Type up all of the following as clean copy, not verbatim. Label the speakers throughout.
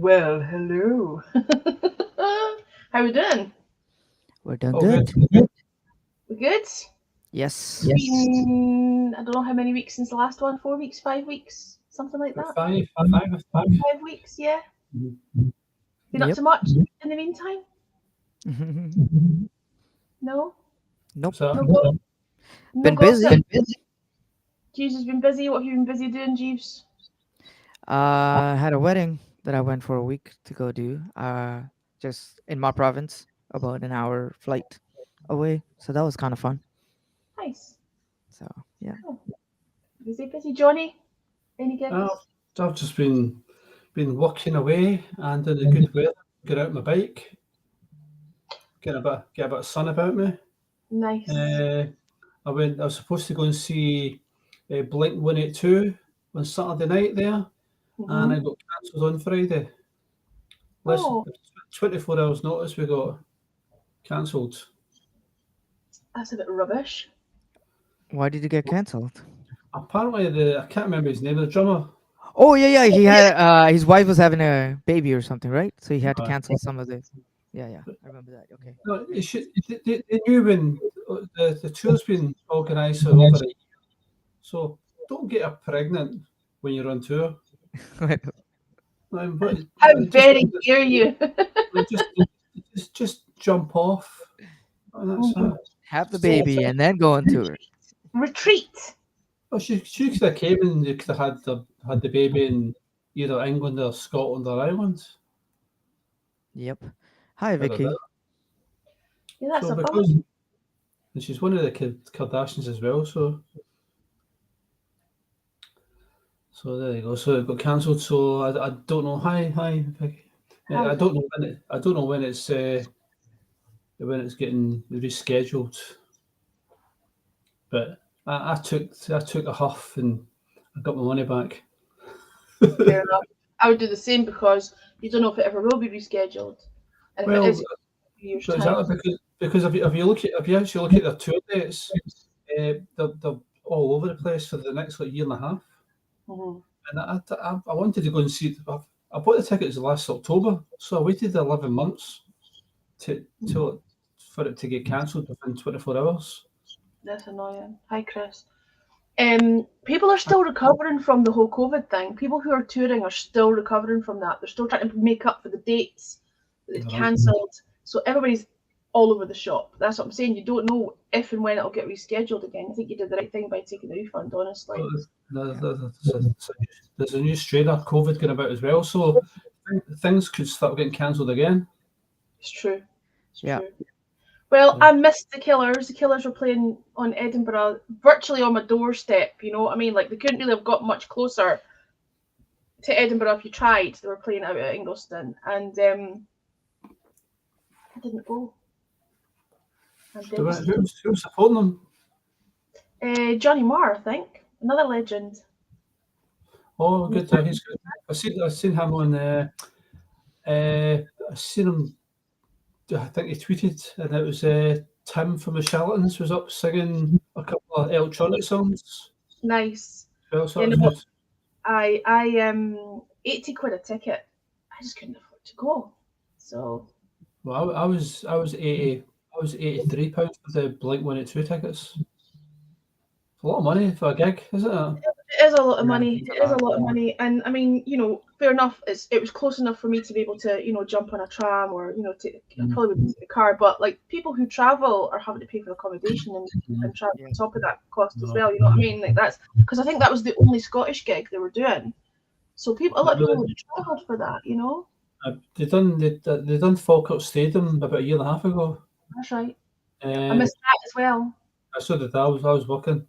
Speaker 1: Well, hello. How we doing?
Speaker 2: We're doing
Speaker 3: Oh, good.
Speaker 2: good.
Speaker 1: We good?
Speaker 2: Yes.
Speaker 1: It's been I don't know how many weeks since the last one. 4 weeks, 5 weeks, something like that.
Speaker 3: Five.
Speaker 1: 5 weeks, yeah.
Speaker 3: Mhm.
Speaker 1: Been up
Speaker 2: Yep.
Speaker 1: to much in the meantime? No,
Speaker 2: Nope.
Speaker 3: So,
Speaker 1: no go, no
Speaker 2: Been busy.
Speaker 1: gossip. Jeeves has been busy. What have you been busy doing, Jeeves?
Speaker 2: Had a wedding that I went for a week to go do. Just in my province, about an hour flight away. So that was kind of fun.
Speaker 1: Nice.
Speaker 2: So yeah.
Speaker 1: Oh, busy, busy. Johnny, any
Speaker 3: uh,
Speaker 1: gigs?
Speaker 3: I've just been working away and in the good weather. Get out my bike, get a bit of sun about me.
Speaker 1: Nice.
Speaker 3: Uh, I was supposed to go and see Blink 182 on Saturday night there, and I
Speaker 1: Mhm.
Speaker 3: got cancelled on Friday. Less
Speaker 1: Oh,
Speaker 3: 24 hours notice we got cancelled.
Speaker 1: that's a bit rubbish.
Speaker 2: Why did you get cancelled?
Speaker 3: Apparently, I can't remember his name, the drummer.
Speaker 2: Oh yeah. He had his wife was having a baby or something, right? So he had to
Speaker 3: Uh,
Speaker 2: cancel some of the. Yeah. I remember that. Okay.
Speaker 3: no, they knew when the tour's been organised for over a year. So don't get her pregnant when you're on tour. But
Speaker 1: How
Speaker 3: just
Speaker 1: very dare you?
Speaker 3: just just jump off. And that's
Speaker 1: Mhm.
Speaker 2: Have the
Speaker 1: So
Speaker 2: baby and then go on tour.
Speaker 1: retreat.
Speaker 3: well, she could have came and you could have had the baby in either England or Scotland or Ireland.
Speaker 2: Yep. Hi,
Speaker 3: Could have done.
Speaker 2: Vicky.
Speaker 1: Yeah, that's
Speaker 3: So
Speaker 1: a bummer.
Speaker 3: because and she's one of the Kardashians as well. So there you go. So it got cancelled. So I don't know. Hi, Vicky.
Speaker 1: Hi,
Speaker 3: I
Speaker 1: Vic.
Speaker 3: don't know I don't know when it's getting rescheduled. But I took a huff and I got my money back.
Speaker 1: Fair enough. I would do the same because you don't know if it ever will be rescheduled. And if it
Speaker 3: Well,
Speaker 1: is, a year's
Speaker 3: so
Speaker 1: time.
Speaker 3: exactly because if you actually look at their tour dates, they're all over the place for the next like year and a half.
Speaker 1: Mhm.
Speaker 3: And I wanted to go and see. I bought the tickets last October, so I waited 11 months to for it to get cancelled within 24 hours.
Speaker 1: That's annoying. Hi, Chris. People are
Speaker 3: I,
Speaker 1: still recovering from the whole COVID thing. People who are touring are still recovering from that. They're still trying to make up for the dates that
Speaker 3: I
Speaker 1: they've
Speaker 3: know.
Speaker 1: cancelled. So everybody's all over the shop. That's what I'm saying. You don't know if and when it'll get rescheduled again. I think you did the right thing by taking the refund, honestly.
Speaker 3: There's, there's a new strain of COVID going about as well, so things could start getting cancelled again.
Speaker 1: It's true. It's
Speaker 2: Yeah.
Speaker 1: true. Well,
Speaker 3: So,
Speaker 1: I missed the Killers. The Killers were playing on Edinburgh, virtually on my doorstep. You know what I mean? Like they couldn't really have got much closer to Edinburgh if you tried. They were playing out at Ingliston, and I didn't go. I'm devastated.
Speaker 3: who's supporting them?
Speaker 1: Johnny Marr, I think, another legend.
Speaker 3: Oh, good. He's good. I seen him on. I seen him. I think he tweeted, and it was Tim from the Charlatans was up singing a couple of electronic songs.
Speaker 1: Nice.
Speaker 3: Well, so
Speaker 1: You
Speaker 3: that was
Speaker 1: know,
Speaker 3: good.
Speaker 1: I 80 quid a ticket. I just couldn't afford to go. So
Speaker 3: Well, I was 80. I was £83 for the Blink 182 tickets. It's a lot of money for a gig, isn't it?
Speaker 1: it is a lot of
Speaker 2: Yeah,
Speaker 1: money.
Speaker 2: it's a
Speaker 1: It is a
Speaker 2: lot.
Speaker 1: lot of money, and I mean, fair enough. It was close enough for me to be able to, jump on a tram or I
Speaker 3: Mm.
Speaker 1: probably wouldn't take a car. But like people who travel are having to pay for accommodation and travel
Speaker 2: Yeah.
Speaker 1: on top of that cost as
Speaker 3: No.
Speaker 1: well. You know what I mean? Like that's because I think that was the only Scottish gig they were doing. So a lot of people would have travelled for that.
Speaker 3: They done Falkirk Stadium about a year and a half ago.
Speaker 1: That's right. I
Speaker 3: Uh,
Speaker 1: missed that as well.
Speaker 3: I saw that I was working.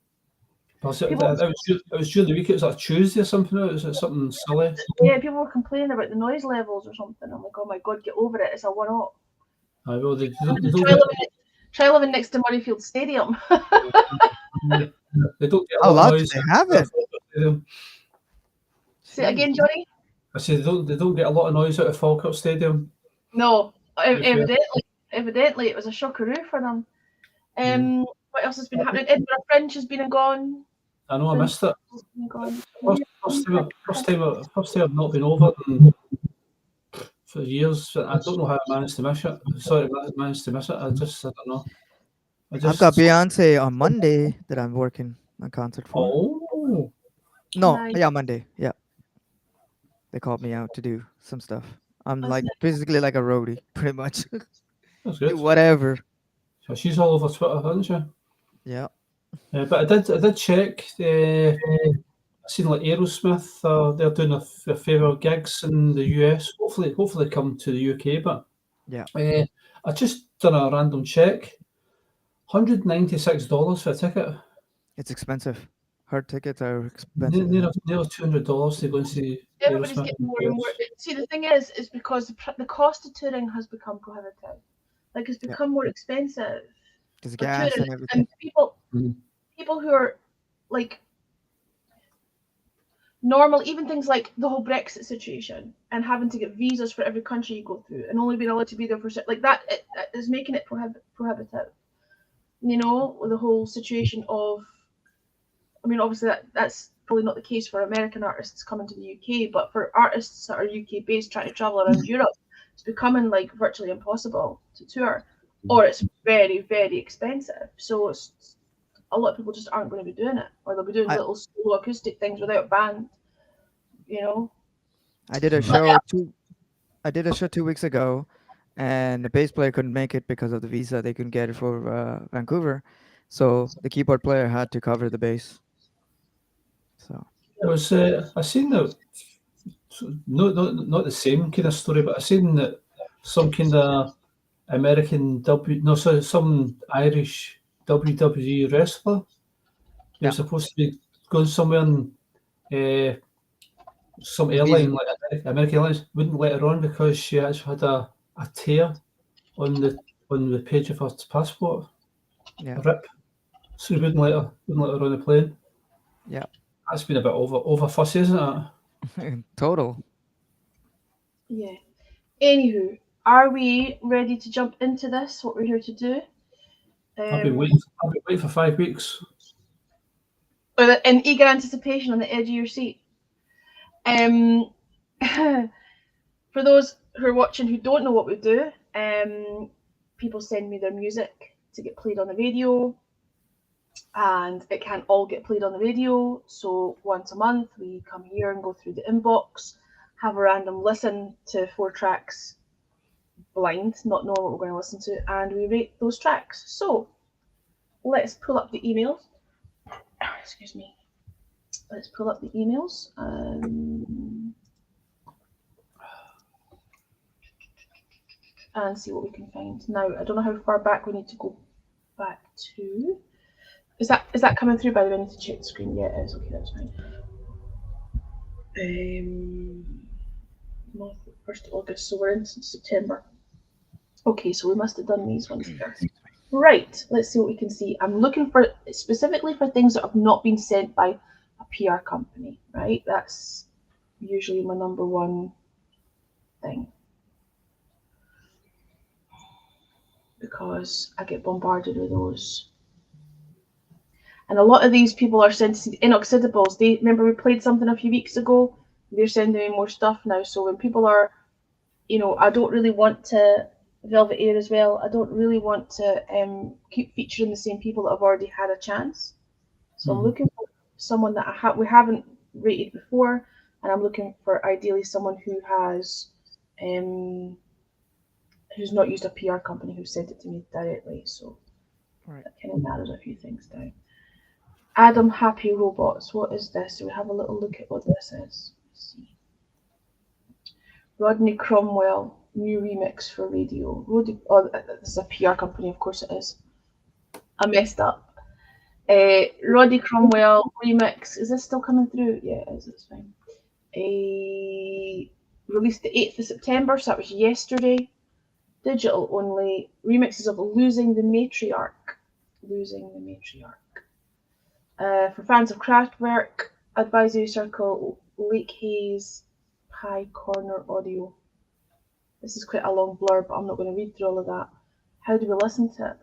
Speaker 1: People,
Speaker 3: It was during the week. It was like Tuesday or something. It was something silly.
Speaker 1: yeah, people were complaining about the noise levels or something. I'm like, oh my god, get over it. It's a one-off.
Speaker 3: Well, they don't
Speaker 1: Try
Speaker 3: get
Speaker 1: living, try living next to Murrayfield Stadium.
Speaker 3: they don't get a
Speaker 2: How
Speaker 3: lot of
Speaker 2: loud do
Speaker 3: noise.
Speaker 2: they have it?
Speaker 1: Say it again,
Speaker 2: Jeez.
Speaker 1: Johnny.
Speaker 3: I said they don't get a lot of noise out of Falkirk Stadium.
Speaker 1: No,
Speaker 3: To be fair.
Speaker 1: evidently, it was a shockeroo for them.
Speaker 3: Mm.
Speaker 1: What else has been happening? Edinburgh Fringe has been and gone.
Speaker 3: I know I
Speaker 1: Fringe
Speaker 3: missed it.
Speaker 1: has been and gone.
Speaker 3: First time I've not been over. And for years. I don't know how I managed to miss it. Sorry, I managed to miss it. I don't know.
Speaker 2: I've got Beyonce on Monday that I'm working a concert for.
Speaker 3: Oh,
Speaker 2: No,
Speaker 1: Nice.
Speaker 2: yeah, Monday. Yeah, they called me out to do some stuff. I'm
Speaker 1: That's
Speaker 2: like
Speaker 1: nice.
Speaker 2: basically like a roadie, pretty much.
Speaker 3: that's
Speaker 2: Do
Speaker 3: good.
Speaker 2: whatever.
Speaker 3: So she's all over Twitter, isn't she?
Speaker 2: Yeah.
Speaker 3: But I did check. I seen like Aerosmith. They're doing a fair of gigs in the US. Hopefully come to the UK. But
Speaker 2: Yeah.
Speaker 3: I just done a random check. $196 for a ticket.
Speaker 2: It's expensive. Her tickets are expensive.
Speaker 3: Nearly $200 to go and see
Speaker 1: Everybody's
Speaker 3: Aerosmith.
Speaker 1: getting more and more. See, the thing is because the cost of touring has become prohibitive. Like it's
Speaker 2: Yeah.
Speaker 1: become more expensive
Speaker 2: There's
Speaker 1: for
Speaker 2: gas
Speaker 1: touring,
Speaker 2: and everything.
Speaker 1: and people
Speaker 3: Mhm.
Speaker 1: who are like normal, even things like the whole Brexit situation and having to get visas for every country you go through and only being allowed to be there for like that, it is making it prohibitive. You know, with the whole situation of, I mean, obviously that's probably not the case for American artists coming to the UK, but for artists that are UK based trying to travel around Europe, it's becoming like virtually impossible to tour, or it's very, very expensive. So it's a lot of people just aren't going to be doing it, or they'll be doing
Speaker 2: I,
Speaker 1: little solo acoustic things without band. You know,
Speaker 2: I did a
Speaker 1: but
Speaker 2: show two. I did a show 2 weeks ago, and the bass player couldn't make it because of the visa. They couldn't get it for Vancouver, so the keyboard player had to cover the bass. So
Speaker 3: It was. I seen that. Not the same kind of story, but I seen that some kind of American some Irish WWE wrestler. He
Speaker 2: yeah,
Speaker 3: was supposed to be going somewhere and some
Speaker 2: the visa.
Speaker 3: airline like American Airlines wouldn't let her on because she actually had a tear on the page of her passport,
Speaker 2: Yeah,
Speaker 3: a rip. So he wouldn't let her on the plane.
Speaker 2: yeah,
Speaker 3: That's been a bit over fussy, isn't it?
Speaker 2: total.
Speaker 1: yeah. Anywho, are we ready to jump into this? What we're here to do?
Speaker 3: I've been waiting for 5 weeks.
Speaker 1: In eager anticipation on the edge of your seat. For those who are watching who don't know what we do, people send me their music to get played on the radio, and it can't all get played on the radio. So once a month, we come here and go through the inbox, have a random listen to 4 tracks blind, not knowing what we're going to listen to, and we rate those tracks. So let's pull up the emails. Excuse me. Let's pull up the emails. And see what we can find. Now, I don't know how far back we need to go back to. Is that coming through, by the way? I need to check the screen. Yeah, it is. Okay, that's fine. 1st of August, so we're in September. Okay, so we must have done these ones first. Right, let's see what we can see. I'm looking for specifically for things that have not been sent by a PR company, right? That's usually my number one thing. Because I get bombarded with those. And a lot of these people are sending inoxidables. They remember we played something a few weeks ago. They're sending me more stuff now. So when people are, I don't really want to Velvet Air as well. I don't really want to keep featuring the same people that have already had a chance. So I'm looking for someone that we haven't rated before, and I'm looking for ideally someone who has, who's not used a PR company who sent it to me directly. So
Speaker 2: Right.
Speaker 1: that kind of narrows a few things down. Adam Happy Robots. What is this? So we have a little look at what this is. Let's see. Rodney Cromwell, new remix for radio. This is a PR company, of course it is. I messed up. Roddy Cromwell remix. Is this still coming through? Yeah, it is. It's fine. Released the 8th of September, so that was yesterday. Digital only. Remixes of Losing the Matriarch. Losing the Matriarch. For fans of Kraftwerk, Advisory Circle, Lake Hayes, Pie Corner Audio. This is quite a long blurb, but I'm not going to read through all of that. How do we listen to it?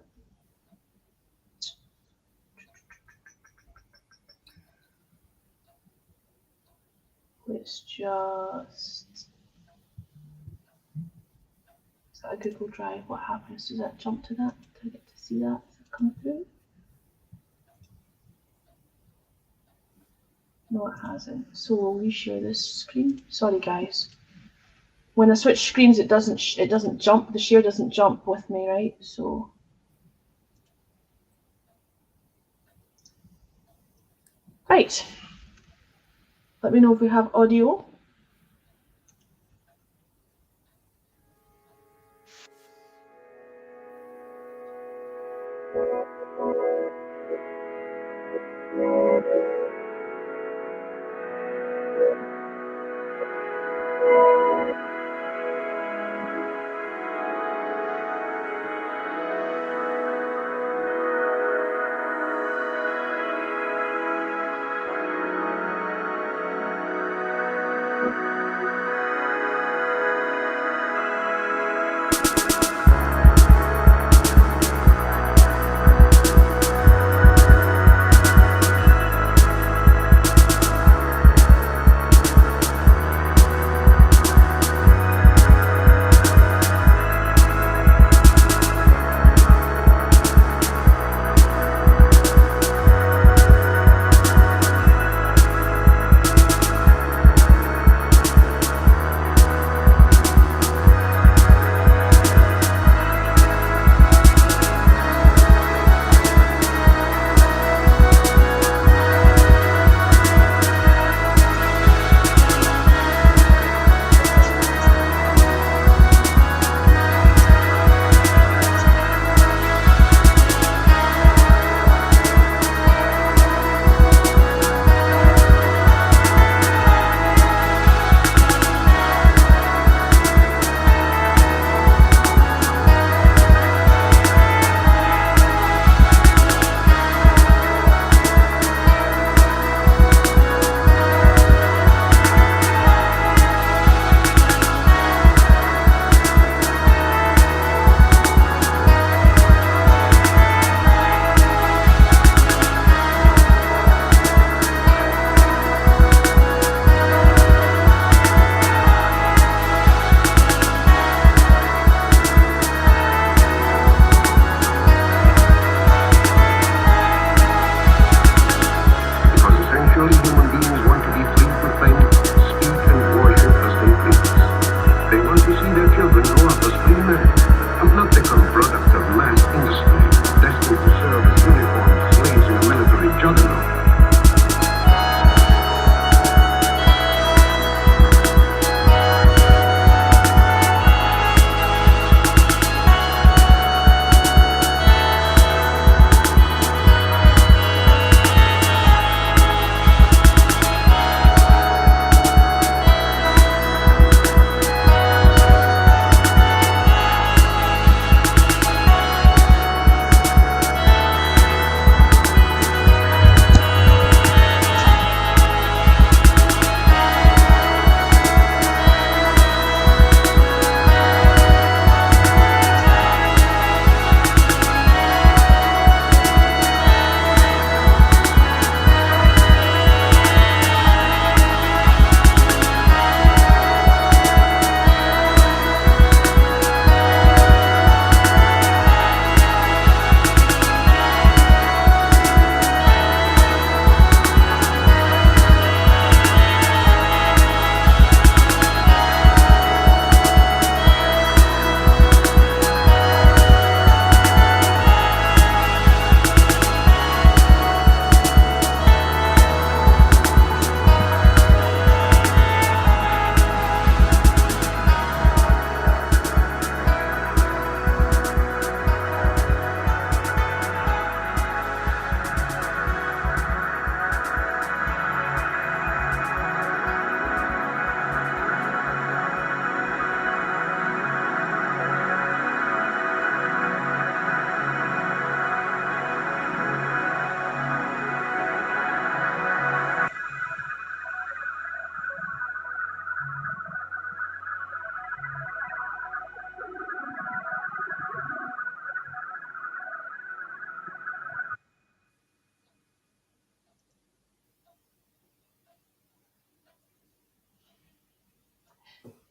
Speaker 1: Let's just that a Google Drive? What happens? Does that jump to that? Do I get to see that? Does it come through? No, it hasn't. So will we share this screen? Sorry, guys. When I switch screens, it doesn't jump. The share doesn't jump with me, right? So. Right. Let me know if we have audio.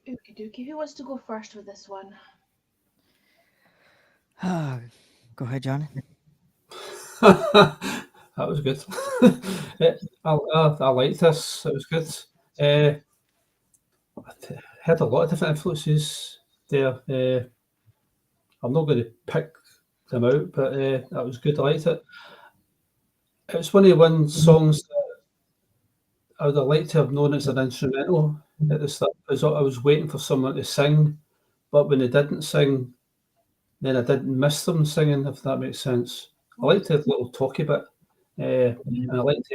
Speaker 1: Okie dokie. Who wants to go first with this one?
Speaker 2: Go ahead, John.
Speaker 3: That was good. I liked this. It was good. Uh, I had a lot of different influences there. I'm not going to pick them out, but that was good. I liked it. It's one of the one songs that I would have liked to have known as an instrumental at the start, because I was waiting for someone to sing, but when they didn't sing, then I didn't miss them singing, if that makes sense. I liked the little talky bit, and I liked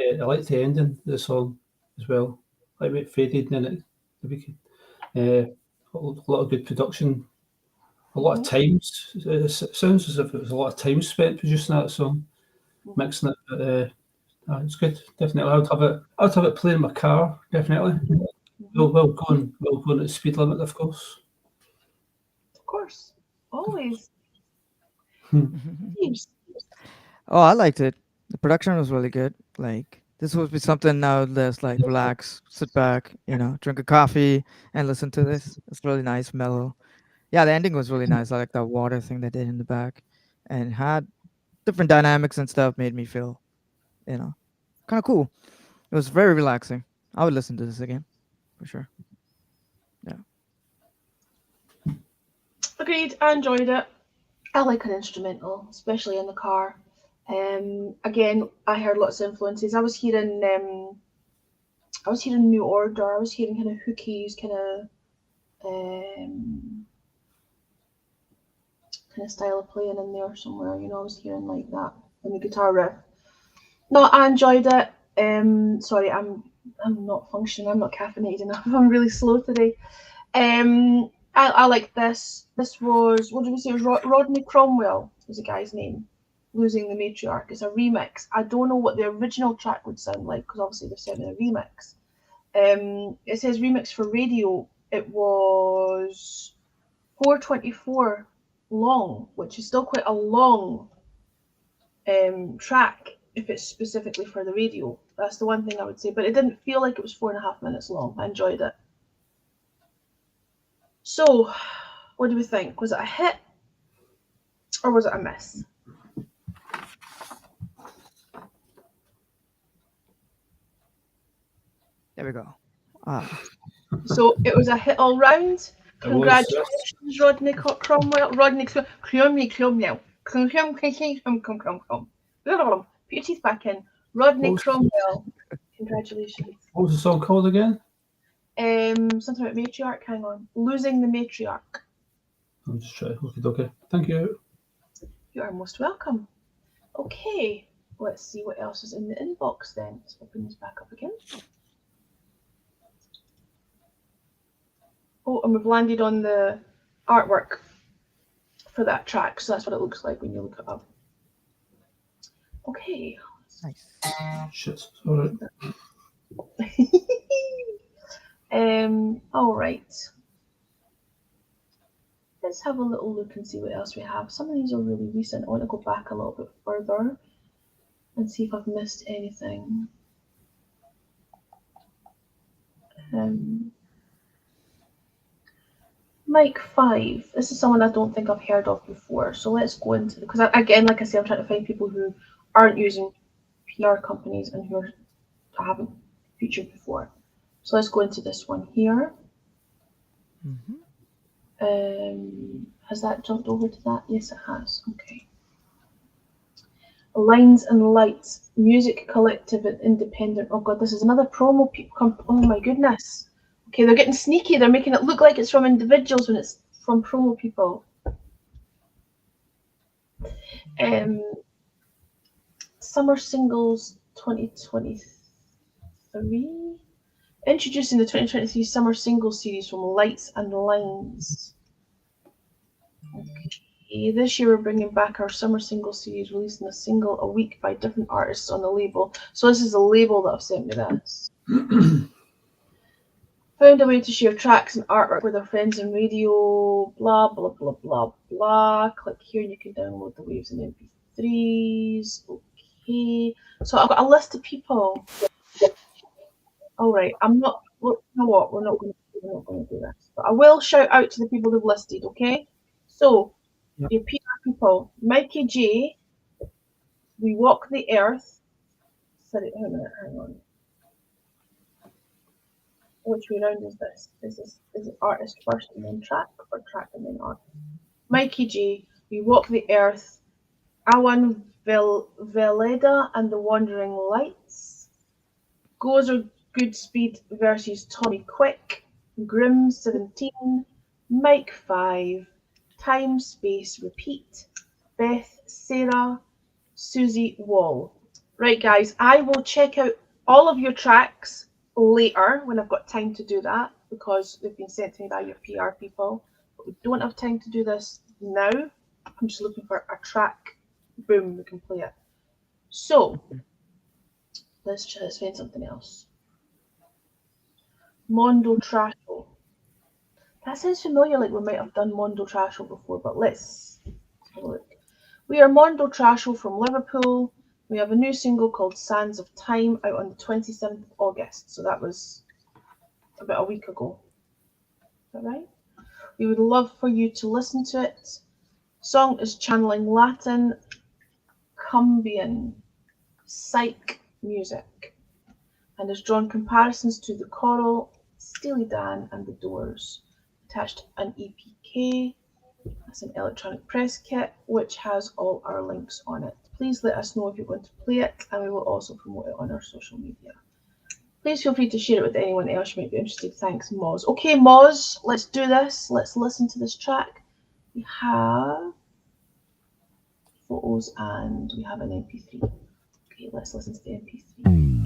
Speaker 3: the ending of the song as well. Like it faded and then it became a lot of good production, a lot of times. It sounds as if it was a lot of time spent producing that song, mixing it. But it's good, definitely. I would have it playing in my car, definitely. Well going at the speed limit, of course.
Speaker 1: Of course. Always.
Speaker 2: Mhm.
Speaker 1: Jeez.
Speaker 2: Oh, I liked it. The production was really good. Like this would be something now that's like relax, sit back, drink a coffee and listen to this. It's really nice, mellow. Yeah, the ending was really nice. I like that water thing they did in the back, and had different dynamics and stuff. Made me feel, kind of cool. It was very relaxing. I would listen to this again for sure. Yeah.
Speaker 1: Agreed. I enjoyed it. I like an instrumental, especially in the car. Again, I heard lots of influences. I was hearing New Order. I was hearing kind of hookies, um, kind of style of playing in there somewhere. I was hearing like that in the guitar riff. No, I enjoyed it. Sorry, I'm not functioning. I'm not caffeinated enough. I'm really slow today. I like this. This was, what did we say? It was Rodney Cromwell was the guy's name. Losing the Matriarch. It's a remix. I don't know what the original track would sound like because obviously they're sending a remix. It says remix for radio. It was 4:24 long, which is still quite a long track if it's specifically for the radio. That's the one thing I would say. But it didn't feel like it was 4.5 minutes long. I enjoyed it. So, what do we think? Was it a hit or was it a miss?
Speaker 2: There we go. Ah,
Speaker 1: So it was a hit all round.
Speaker 3: It was, yes.
Speaker 1: Congratulations, Rodney Cromwell. Rodney Cromwell. Put your teeth back in. Rodney Cromwell. Congratulations.
Speaker 3: What was the song called again?
Speaker 1: Something about matriarch. Hang on. Losing the Matriarch.
Speaker 3: I'm just trying. Okay. Thank you.
Speaker 1: You are most welcome. Okay. Let's see what else is in the inbox then. Let's open this back up again. Oh, and we've landed on the artwork for that track, so that's what it looks like when you look it up. Okay.
Speaker 2: nice.
Speaker 3: Shit. Sorry.
Speaker 1: All right. Let's have a little look and see what else we have. Some of these are really recent. I want to go back a little bit further and see if I've missed anything. Mike 5. This is someone I don't think I've heard of before. So let's go into, because again, like I say, I'm trying to find people who aren't using PR companies and who I haven't featured before. So let's go into this one here.
Speaker 2: Mm-hmm.
Speaker 1: Has that jumped over to that? Yes, it has. Okay. Lines and Lights, Music Collective and Independent. Oh god, this is another promo. Oh my goodness. Okay, they're getting sneaky. They're making it look like it's from individuals when it's from promo people. Summer Singles 2023. Introducing the 2023 Summer Singles series from Lights and Lines. Okay, this year we're bringing back our Summer Singles series, releasing a single a week by different artists on the label. So this is the label that have sent me this. Found a way to share tracks and artwork with our friends on radio, blah, blah, blah, blah, blah. Click here and you can download the waves and MP3s. Okay. So I've got a list of people. All right. I'm not, well, you know what? We're not going to do this. But I will shout out to the people they've listed, okay? So, your PR people. Mikey J, We Walk the Earth. Sorry, wait a minute, hang on. Which way round is this? Is it artist first and then track, or track and then art? Mikey J, We Walk the Earth. Awan Veleda and the Wandering Lights. Gozer Goodspeed versus Tommy Quick. Grim 17. Mike 5. Time Space Repeat. Beth Sarah. Susie Wall. Right, guys, I will check out all of your tracks later when I've got time to do that, because they've been sent to me by your PR people. But we don't have time to do this now. I'm just looking for a track. Boom, we can play it. So let's find something else. Mondo Trasho. That sounds familiar, like we might have done Mondo Trasho before, but let's have a look. We are Mondo Trasho from Liverpool. We have a new single called Sands of Time out on the 27th of August. So that was about a week ago. Is that right? We would love for you to listen to it. Song is channeling Latin, Cumbian, psych music, and has drawn comparisons to The Coral, Steely Dan, and The Doors. Attached an EPK. That's an electronic press kit, which has all our links on it. Please let us know if you're going to play it, and we will also promote it on our social media. Please feel free to share it with anyone else you might be interested. Thanks, Moz. Okay, Moz, let's do this. Let's listen to this track. We have photos and we have an MP3. Okay, let's listen to the MP3.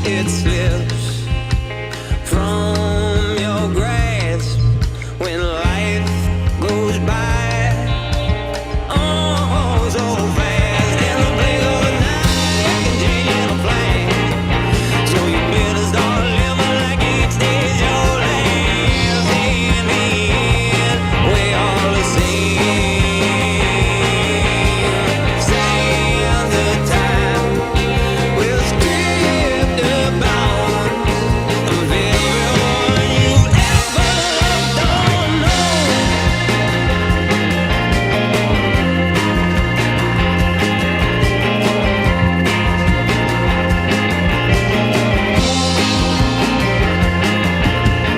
Speaker 4: It slips from your grasp when life goes by. Oh, so fast. In the blink of an eye, I can change in a flash. So you better start living like each day's your last. In the end, we all the same. Sands of time will strip the bounds of everyone you ever don't know.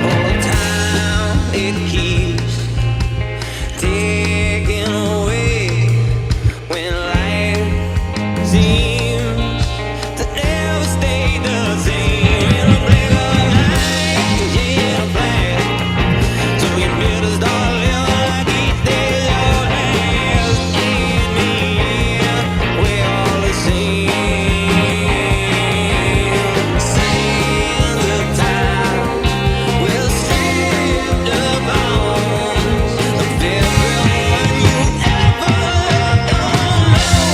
Speaker 4: All time it keeps taking away when life seems to never stay the same. In a blink of an eye, yeah, in a flash. So you better start living like each day's your last. In the end, we're all the same. Sands of time will strip the bounds of everyone you ever don't know.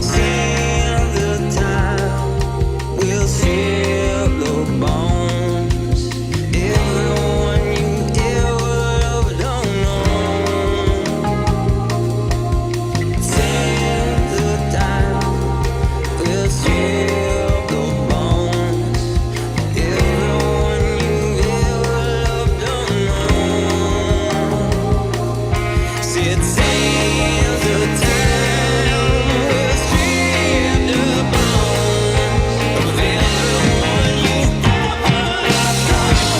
Speaker 4: Sands of time will strip the bones. Everyone you ever don't know. Sands of time will strip the bones. Everyone you ever don't know. Said sands of time will strip the bones of everyone you ever don't know.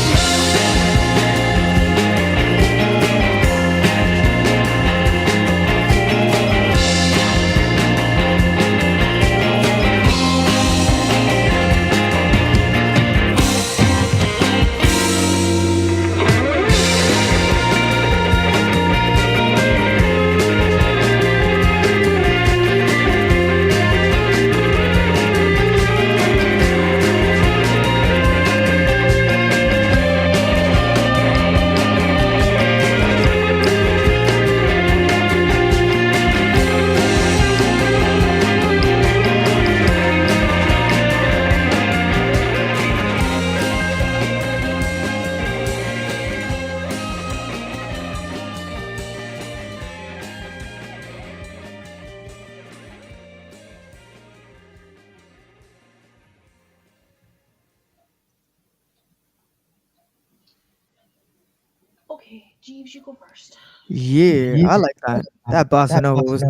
Speaker 1: Okay, Jeeves, you go first.
Speaker 2: Yeah, I like that. That bossa nova was.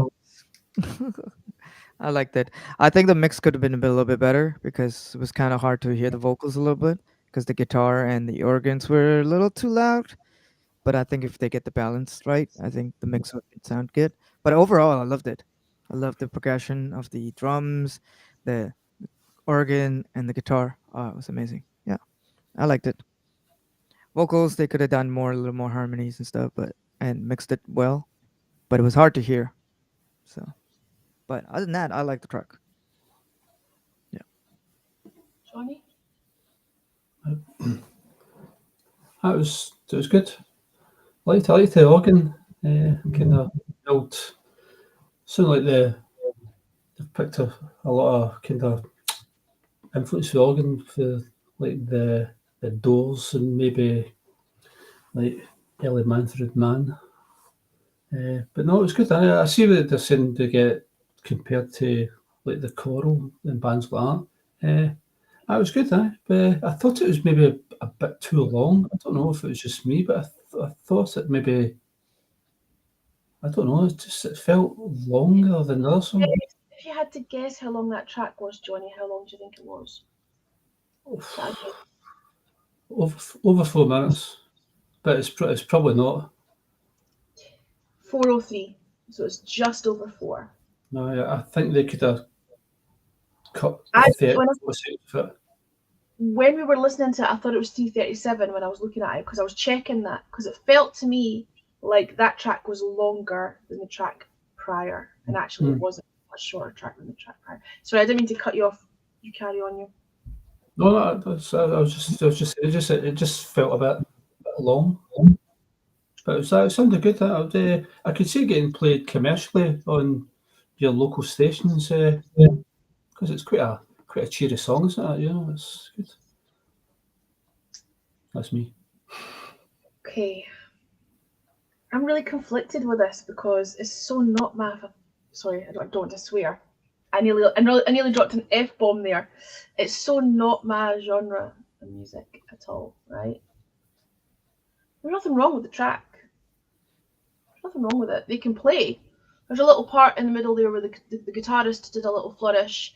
Speaker 2: I like that. I think the mix could have been a little bit better because it was kind of hard to hear the vocals a little bit because the guitar and the organs were a little too loud. But I think if they get the balance right, I think the mix would sound good. But overall, I loved it. I loved the progression of the drums, the organ, and the guitar. Oh, it was amazing. Yeah, I liked it. Vocals, they could have done more, a little more harmonies and stuff, but and mixed it well. But it was hard to hear. So, but other than that, I like the track. Yeah.
Speaker 1: Johnny?
Speaker 3: It was good. I liked the organ. Kind of built. Sounded like they've picked a lot of kind of influence for organ for like the Doors and maybe like early Manfred Mann. But no, it was good. I see that they're saying to get compared to like the choral and bands like that. That was good, but I thought it was maybe a bit too long. I don't know if it was just me, but I thought it maybe, I don't know, it felt longer than the other song.
Speaker 1: If you had to guess how long that track was, Johnny, how long do you think it was? That again.
Speaker 3: Over 4 minutes, but it's probably not.
Speaker 1: 4:03, so it's just over 4.
Speaker 3: No, I think they could have cut
Speaker 1: I-
Speaker 3: 30
Speaker 1: when I-
Speaker 3: seconds of it.
Speaker 1: When we were listening to it, I thought it was 3:37 when I was looking at it because I was checking that because it felt to me like that track was longer than the track prior, and actually it wasn't a shorter track than the track prior. Sorry, I didn't mean to cut you off. You carry on. You.
Speaker 3: No, I was just it just felt a bit long. But it sounded good. I could see it getting played commercially on your local stations because it's quite a cheery song, isn't it? You know, it's good. That's me.
Speaker 1: Okay. I'm really conflicted with this because it's so not my. Sorry, I don't want to swear. I nearly dropped an F-bomb there. It's so not my genre of music at all, right? There's nothing wrong with the track. There's nothing wrong with it. They can play. There's a little part in the middle there where the guitarist did a little flourish.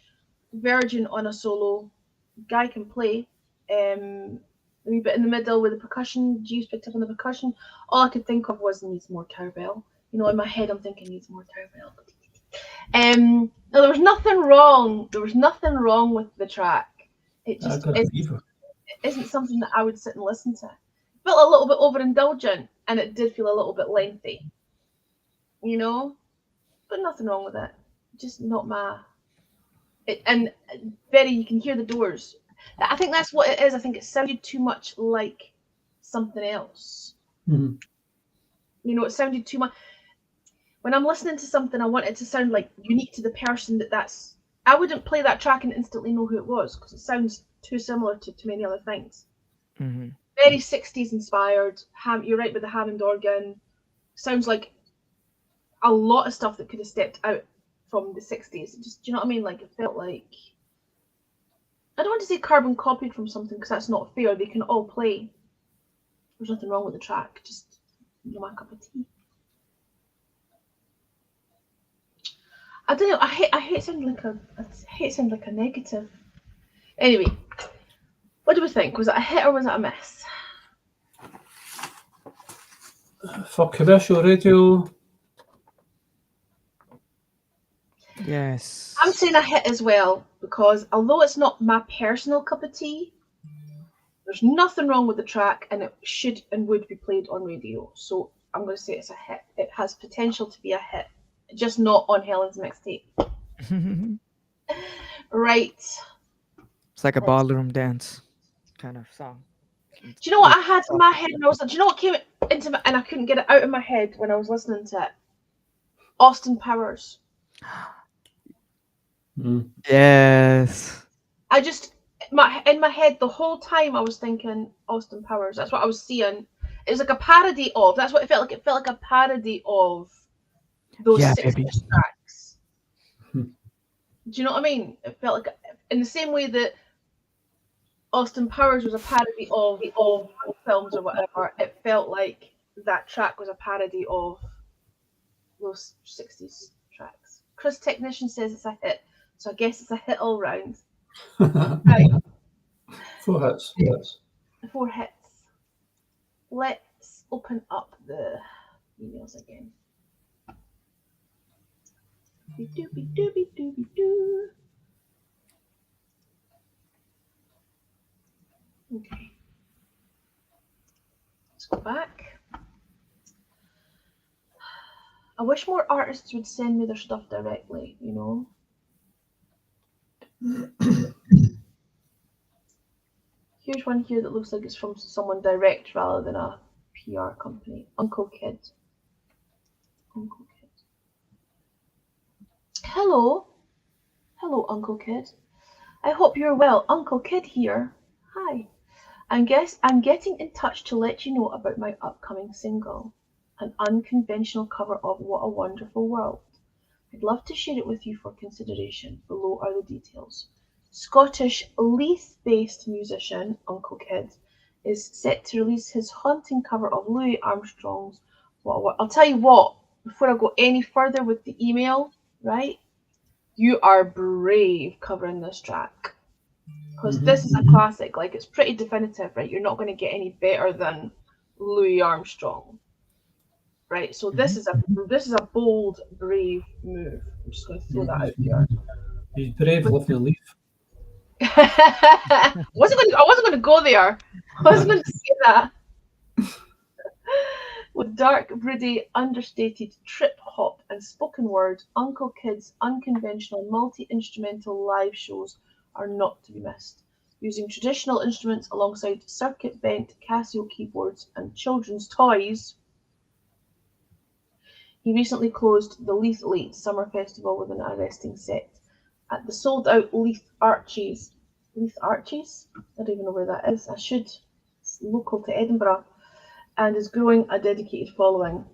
Speaker 1: Virgin on a solo. Guy can play. A wee bit in the middle with the percussion. Jeeves picked up on the percussion. All I could think of was needs more cowbell. You know, in my head I'm thinking needs more cowbell. No, there was nothing wrong. There was nothing wrong with the track. It just isn't something that I would sit and listen to. It felt a little bit overindulgent, and it did feel a little bit lengthy. You know, but nothing wrong with it. Just not my. And very, you can hear the Doors. I think that's what it is. I think it sounded too much like something else.
Speaker 3: Mm-hmm.
Speaker 1: You know, it sounded too much. When I'm listening to something, I want it to sound like unique to the person that's. I wouldn't play that track and instantly know who it was because it sounds too similar to many other things.
Speaker 2: Mm-hmm.
Speaker 1: Very 60s inspired. You're right with the Hammond organ. Sounds like a lot of stuff that could have stepped out from the 60s. Just, do you know what I mean? Like, it felt like. I don't want to say carbon copied from something because that's not fair. They can all play. There's nothing wrong with the track. Just not my cup of tea. I don't know. I hate sounding like a negative. Anyway, what do we think? Was it a hit or was it a miss?
Speaker 3: For commercial radio,
Speaker 2: Yes.
Speaker 1: I'm saying a hit as well because although it's not my personal cup of tea, there's nothing wrong with the track and it should and would be played on radio. So I'm going to say it's a hit. It has potential to be a hit, just not on Helen's mixtape. Right.
Speaker 2: It's like a ballroom dance kind of song.
Speaker 1: Do you know what I had in my head? And I was like, do you know what came into my and I couldn't get it out of my head when I was listening to it? Austin Powers.
Speaker 2: Yes.
Speaker 1: I just in my head the whole time I was thinking Austin Powers. That's what I was seeing. It was like a parody of. That's what it felt like. It felt like a parody of those 60s tracks. Do you know what I mean? It felt like in the same way that Austin Powers was a parody of films or whatever. It felt like that track was a parody of those 60s tracks. Chris Technician says it's a hit, so I guess it's a hit all round. Right,
Speaker 3: 4 hits.
Speaker 1: 4 hits. Let's open up the emails again. Doo-be-doo-be-doo-be-doo. Okay. Let's go back. I wish more artists would send me their stuff directly, you know. Here's one here that looks like it's from someone direct rather than a PR company. Uncle Kid. Uncle Kid. Hello. Hello, Uncle Kid. I hope you're well. Uncle Kid here. Hi. I'm getting in touch to let you know about my upcoming single, an unconventional cover of What a Wonderful World. I'd love to share it with you for consideration. Below are the details. Scottish Leith-based musician Uncle Kid is set to release his haunting cover of Louis Armstrong's What. I'll tell you what, before I go any further with the email, right? You are brave covering this track. Because this is a classic, like it's pretty definitive, right? You're not going to get any better than Louis Armstrong, right? So this is a bold, brave move. I'm just going to throw that out there.
Speaker 3: He's brave, lovely leaf.
Speaker 1: I wasn't going to go there. I wasn't going to say that. With dark, broody, understated trip hop and spoken word, Uncle Kid's unconventional multi-instrumental live shows are not to be missed. Using traditional instruments alongside circuit-bent Casio keyboards and children's toys, he recently closed the Leith Late Summer Festival with an arresting set at the sold-out Leith Arches. Leith Arches? I don't even know where that is. I should. It's local to Edinburgh, and is growing a dedicated following.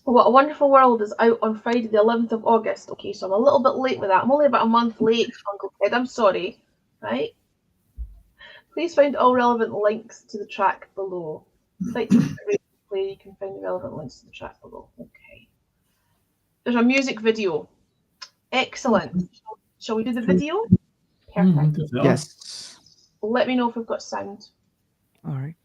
Speaker 1: What a Wonderful World is out on Friday the 11th of August. Okay, so I'm a little bit late with that. I'm only about a month late, Uncle Kid. I'm sorry. Right? Please find all relevant links to the track below. Site to play, you can find the relevant links to the track below. Okay. There's a music video. Excellent. Shall we do the video? Perfect.
Speaker 2: Yes.
Speaker 1: Let me know if we've got sound.
Speaker 2: All right.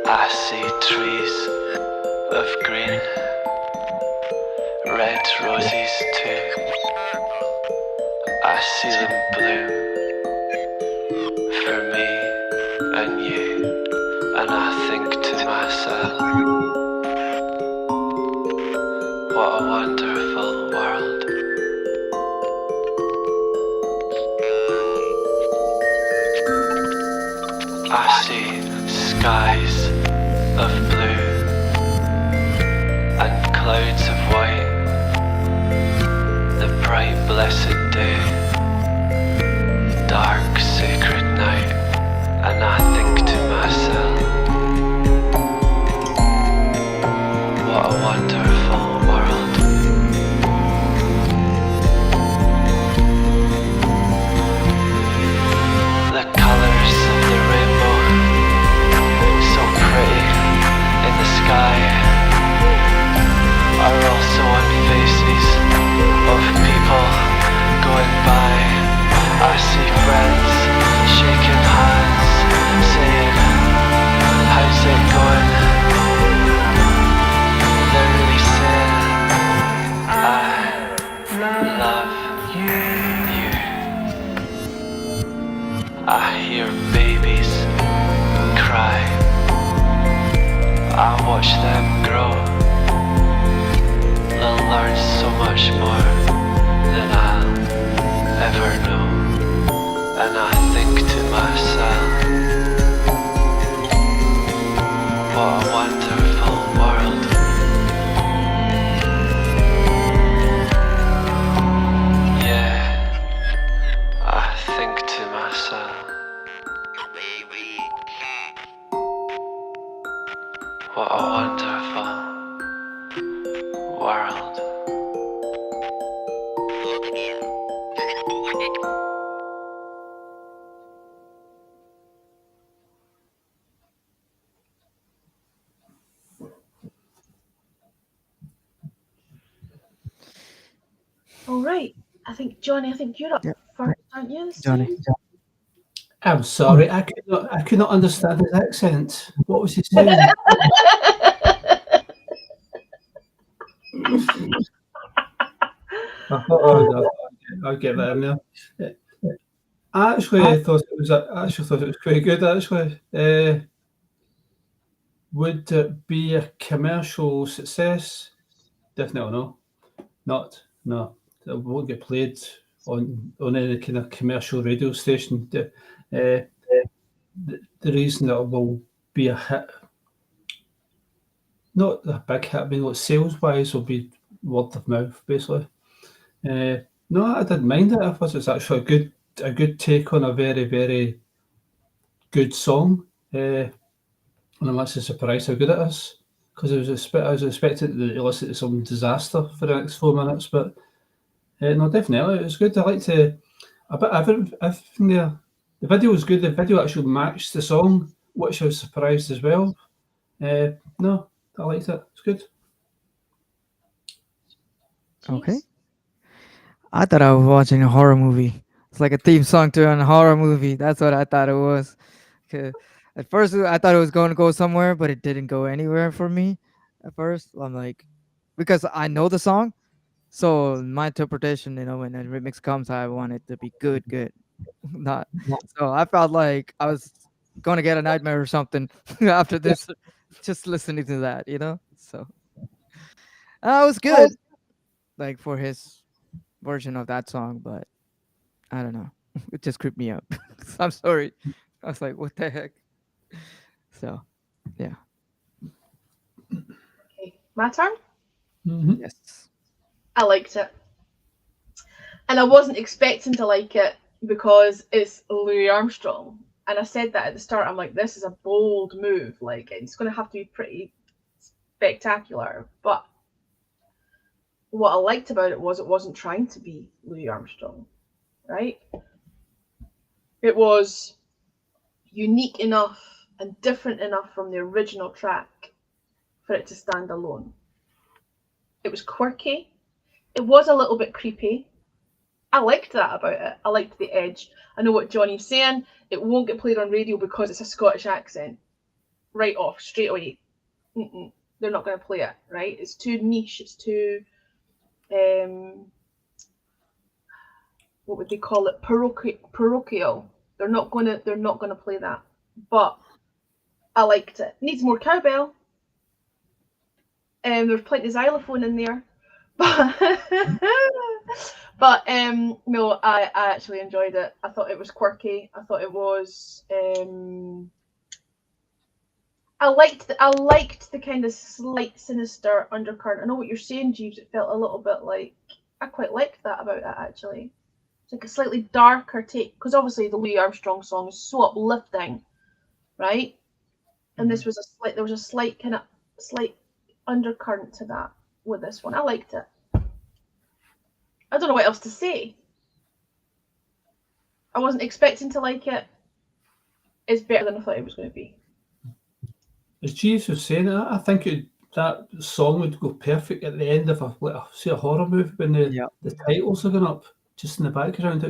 Speaker 5: I see trees of green, red roses too. I see them bloom for me and you, and I think to myself, what a wonderful world. I see skies of blue and clouds of white, the bright blessed day, dark sacred night, and I think to myself, what a wonderful world. The colours of the rainbow, so pretty in the sky, are also on faces of people going by. I see friends shaking hands,
Speaker 1: All right. I think Johnny. I think you're up
Speaker 2: Yep.
Speaker 1: first, aren't you? this
Speaker 2: Johnny.
Speaker 1: time?
Speaker 3: I'm sorry, I could not understand his accent. What was he saying? I thought, I'll get that in there. I actually thought it was quite good. Actually, would it be a commercial success? Definitely no. Not no. It won't get played on any kind of commercial radio station. The reason that it will be a hit, not a big hit, I mean, like sales wise, will be word of mouth, basically. No, I didn't mind it. I thought it was actually a good take on a very, very good song. And I'm actually surprised how good it is, because I was expecting to listen to some disaster for the next 4 minutes, but no, definitely it was good. I liked a bit everything there. The video was good. The video actually matched the song, which I was surprised as well. No, I liked it. It's good.
Speaker 2: Okay. I thought I was watching a horror movie. It's like a theme song to a horror movie. That's what I thought it was. 'Cause at first, I thought it was going to go somewhere, but it didn't go anywhere for me. At first, I'm like, because I know the song, so my interpretation, when a remix comes, I want it to be good, not. So I felt like I was going to get a nightmare or something after this, just listening to that. So it was good, like for his version of that song, but I don't know. It just creeped me out. I'm sorry. I was like, what the heck? So, yeah.
Speaker 1: Okay, my turn.
Speaker 3: Mm-hmm.
Speaker 2: Yes.
Speaker 1: I liked it, and I wasn't expecting to like it because it's Louis Armstrong. And I said that at the start. I'm like, this is a bold move. Like, it's going to have to be pretty spectacular. But what I liked about it was it wasn't trying to be Louis Armstrong, right? It was unique enough and different enough from the original track for it to stand alone. It was quirky. It was a little bit creepy. I liked that about it. I liked the edge. I know what Johnny's saying. It won't get played on radio because it's a Scottish accent. Right off, straight away. They're not going to play it, right? It's too niche. It's too, what would they call it? Parochial. They're not going to play that. But I liked it. Needs more cowbell. There's plenty of xylophone in there. But no, I actually enjoyed it. I thought it was quirky. I thought it was I liked the kind of slight sinister undercurrent. I know what you're saying, Jeeves. It felt a little bit like, I quite liked that about it actually. It's like a slightly darker take, because obviously the Louis Armstrong song is so uplifting, right? And this was there was a slight undercurrent to that with this one. I liked it. I don't know what else to say. I wasn't expecting to like it. It's better than I thought it was going to be.
Speaker 3: As Jeeves was saying, I think that song would go perfect at the end of a horror movie when the titles are going up just in the background.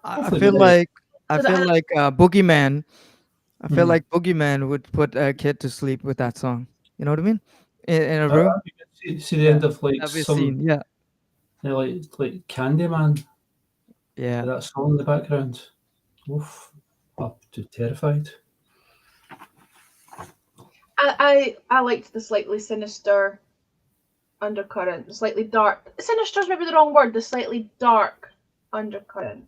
Speaker 2: I feel like Boogeyman. I feel like Boogeyman would put a kid to sleep with that song. You know what I mean? In a room.
Speaker 3: See the end of like
Speaker 2: Every
Speaker 3: some
Speaker 2: scene, yeah.
Speaker 3: like Candyman.
Speaker 2: Yeah.
Speaker 3: That song in the background. Oof, I'm too terrified.
Speaker 1: I liked the slightly sinister undercurrent, the slightly dark. Sinister is maybe the wrong word. The slightly dark undercurrent.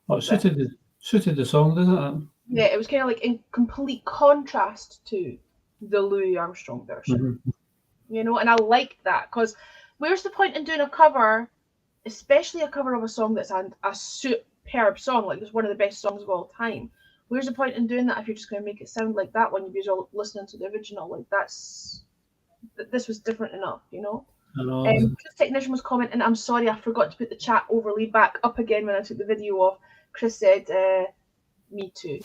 Speaker 3: Well, it suited the song, doesn't it?
Speaker 1: Yeah, it was kind of like in complete contrast to the Louis Armstrong version. And I liked that, because where's the point in doing a cover, especially a cover of a song that's a superb song, like it's one of the best songs of all time? Where's the point in doing that if you're just going to make it sound like that when you're all listening to the original? Like, this was different enough, Chris Technician was commenting, I'm sorry, I forgot to put the chat overlay back up again when I took the video off. Chris said, me too.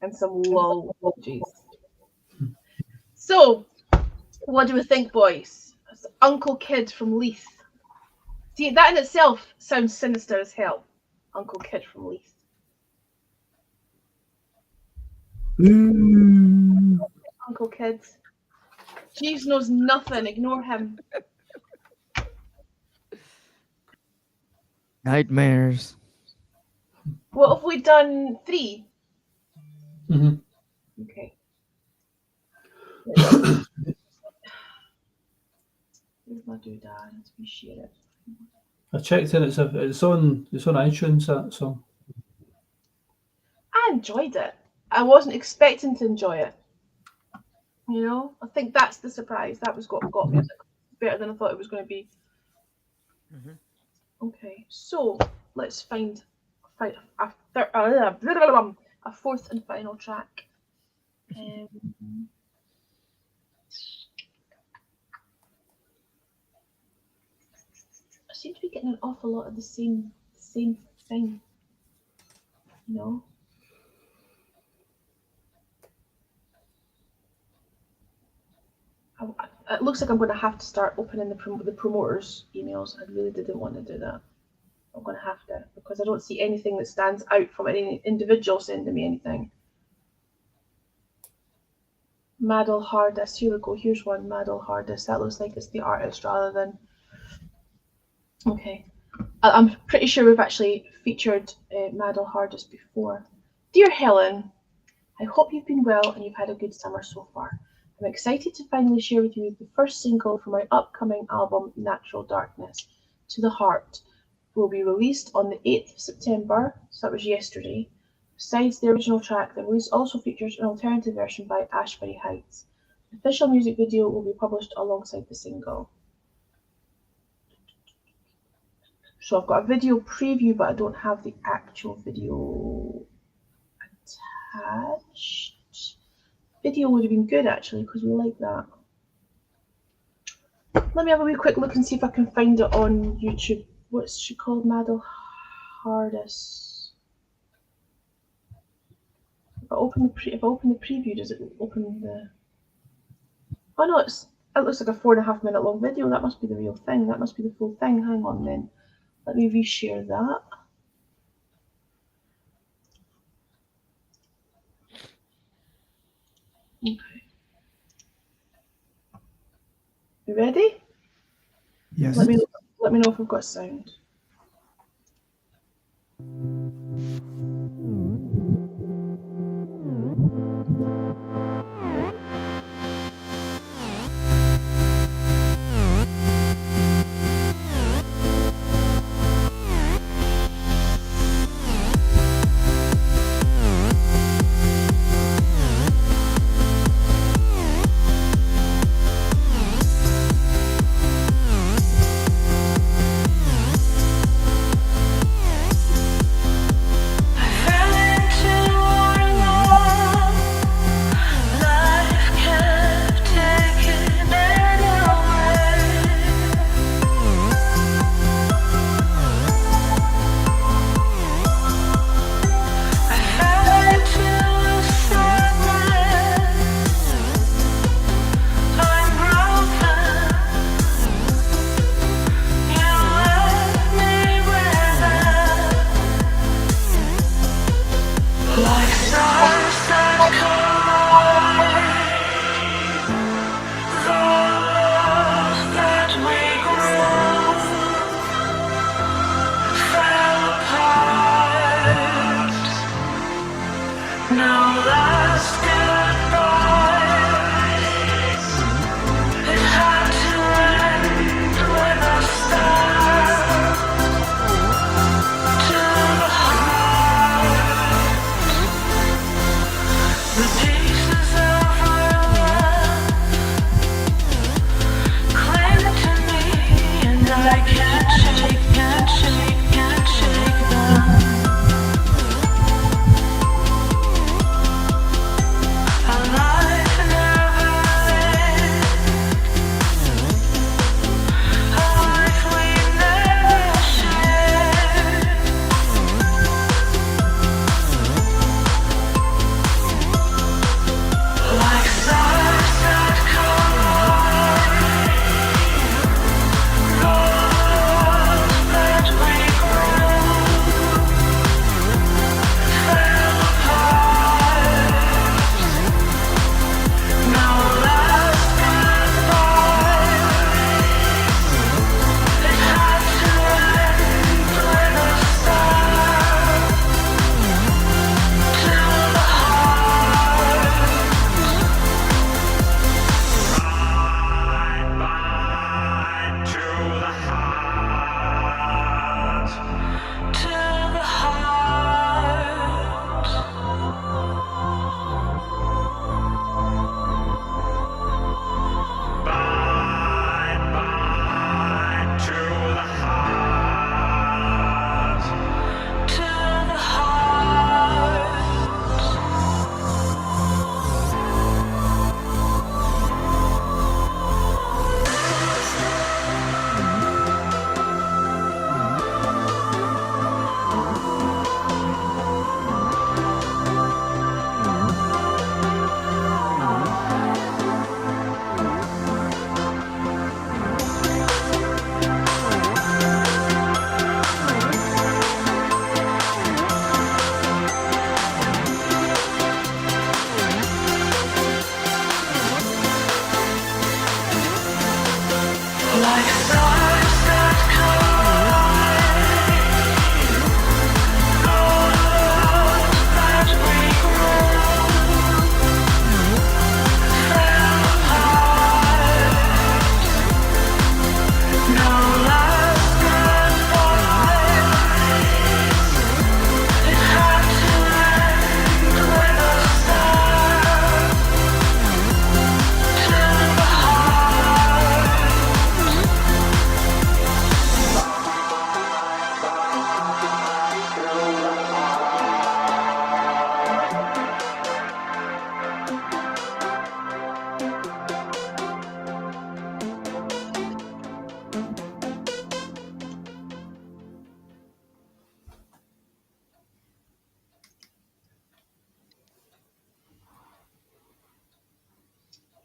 Speaker 1: And some lol emojis. So, what do we think, boys? It's Uncle Kid from Leith. See, that in itself sounds sinister as hell. Uncle Kid from Leith. Uncle Kid. Jeeves knows nothing. Ignore him.
Speaker 2: Nightmares.
Speaker 1: What have we done? 3?
Speaker 3: Mhm.
Speaker 1: Okay. Where's my doodad? Let me share it.
Speaker 3: I checked and it's on iTunes, that song.
Speaker 1: I enjoyed it. I wasn't expecting to enjoy it. You know, I think that's the surprise. That was what got me. Better than I thought it was going to be.
Speaker 2: Mhm.
Speaker 1: Okay, so let's find a fourth and final track. I seem to be getting an awful lot of the same thing. You know. It looks like I'm going to have to start opening the promoters' emails. I really didn't want to do that. I'm going to have to, because I don't see anything that stands out from any individual sending me anything. Maddle Hardest. Here we go. Here's one. Maddle Hardest. That looks like it's the artist rather than. Okay. I'm pretty sure we've actually featured Maddle Hardest before. Dear Helen, I hope you've been well and you've had a good summer so far. I'm excited to finally share with you the first single from my upcoming album, Natural Darkness. To the Heart will be released on the 8th of September, so that was yesterday. Besides the original track, the release also features an alternative version by Ashbury Heights. The official music video will be published alongside the single. So I've got a video preview, but I don't have the actual video attached. Video would have been good actually, because we like that. Let me have a wee quick look and see if I can find it on YouTube. What's she called? Maddle Hardest. If I open the preview, does it open the? Oh no, it looks like a 4.5 minute long video. That must be the real thing. That must be the full thing. Hang on then. Let me reshare that. Okay. You ready?
Speaker 2: Yes.
Speaker 1: Let me know if we've got sound.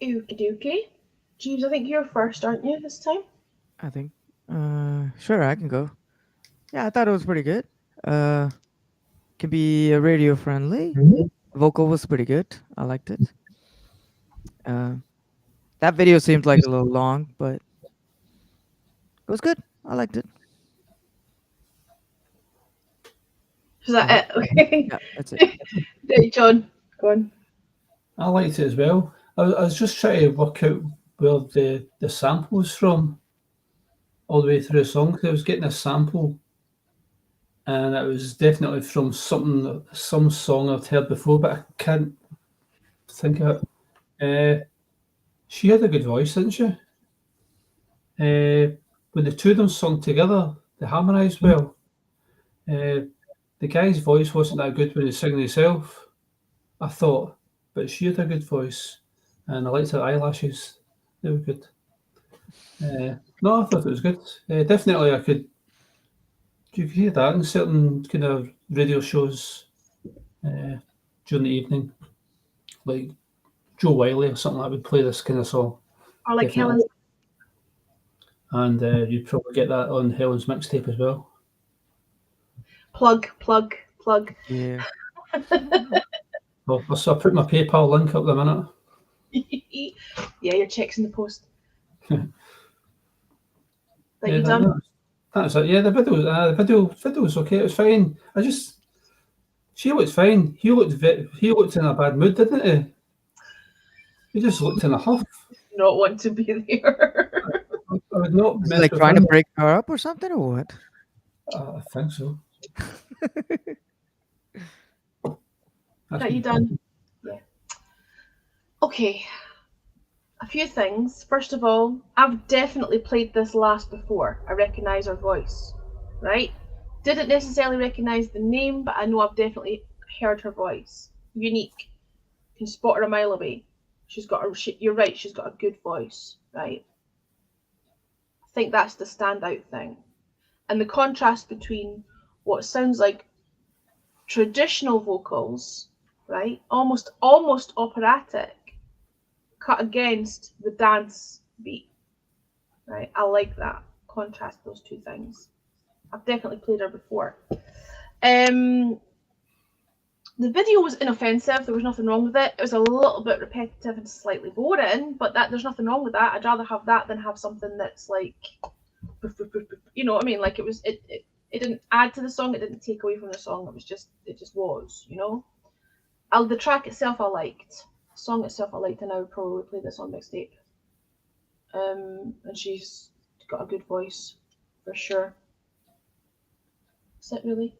Speaker 1: Okie dokie. Jeeves, I think you're first, aren't you, this time?
Speaker 2: I think. Sure, I can go. Yeah, I thought it was pretty good. Can be radio friendly. Vocal was pretty good. I liked it. That video seemed like a little long, but it was good. I liked it.
Speaker 1: Is that it? Okay.
Speaker 2: Yeah, that's it.
Speaker 1: Right, John, go on.
Speaker 3: I liked it as well. I was just trying to work out where the sample was from all the way through the song. 'Cause I was getting a sample, and it was definitely from some song I've heard before, but I can't think of it. She had a good voice, didn't she? When the two of them sung together, they harmonised well. The guy's voice wasn't that good when he was singing himself, I thought, but she had a good voice, and I liked her eyelashes. They were good. No, I thought it was good. Definitely, you could hear that in certain kind of radio shows during the evening, like Joe Wiley or something that would play this kind of song.
Speaker 1: Or like
Speaker 3: Definitely.
Speaker 1: Helen.
Speaker 3: And you'd probably get that on Helen's mixtape as well.
Speaker 1: Plug.
Speaker 2: Yeah.
Speaker 3: Well, I'll put my PayPal link up the minute.
Speaker 1: Yeah, your check's in the post. That
Speaker 3: Yeah,
Speaker 1: you done?
Speaker 3: that's it. Yeah, the video was okay. It was fine. She looked fine. He looked in a bad mood, didn't he? He just looked in a huff.
Speaker 1: Not want to be there.
Speaker 3: I would not
Speaker 2: Was he
Speaker 3: mess
Speaker 2: like
Speaker 3: with
Speaker 2: trying to
Speaker 3: him.
Speaker 2: break her up or something, or what?
Speaker 3: I think so.
Speaker 1: That you done? Yeah. Okay. A few things. First of all, I've definitely played this last before. I recognise her voice, right? Didn't necessarily recognise the name, but I know I've definitely heard her voice. Unique. Can spot her a mile away. You're right, she's got a good voice, right? I think that's the standout thing. And the contrast between what sounds like traditional vocals, right? Almost operatic, cut against the dance beat, right? I like that. Contrast those two things. I've definitely played her before. The video was inoffensive. There was nothing wrong with it. It was a little bit repetitive and slightly boring, but there's nothing wrong with that. I'd rather have that than have something that's like, you know what I mean? Like it didn't add to the song. It didn't take away from the song. It just was, you know. The track itself I liked. The song itself I liked, and I would probably play this on mixtape. And she's got a good voice for sure. Is it really?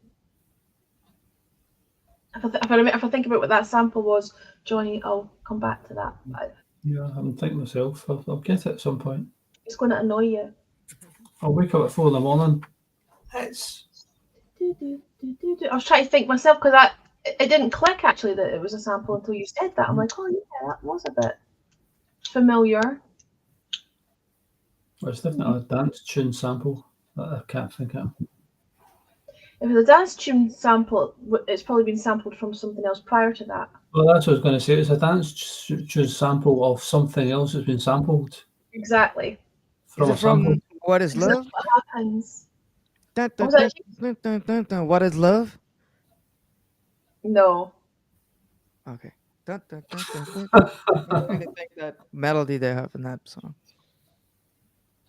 Speaker 1: If I think about what that sample was, Johnny, I'll come back to that.
Speaker 3: Yeah, I'm thinking myself. I'll get it at some point.
Speaker 1: It's going to annoy you.
Speaker 3: I'll wake up at 4 a.m. It's
Speaker 1: I was trying to think myself because it didn't click actually that it was a sample until you said that. I'm like, oh yeah, that was a bit familiar.
Speaker 3: Well, it's definitely a dance tune sample that I can't think of.
Speaker 1: If it's a dance tune sample, it's probably been sampled from something else prior to that.
Speaker 3: Well, that's what I was going to say. It's a dance tune sample of something else that's been sampled
Speaker 1: Exactly.
Speaker 3: from
Speaker 2: Is
Speaker 3: a
Speaker 2: it from
Speaker 3: sample.
Speaker 2: What Is
Speaker 1: Exactly
Speaker 2: Love?
Speaker 1: what happens.
Speaker 2: Dun, dun,
Speaker 1: What was
Speaker 2: dun,
Speaker 1: that?
Speaker 2: dun, dun, dun. What Is Love?
Speaker 1: No.
Speaker 2: Okay. Dun, dun, dun, dun, dun. I'm trying to think that melody they have in that song.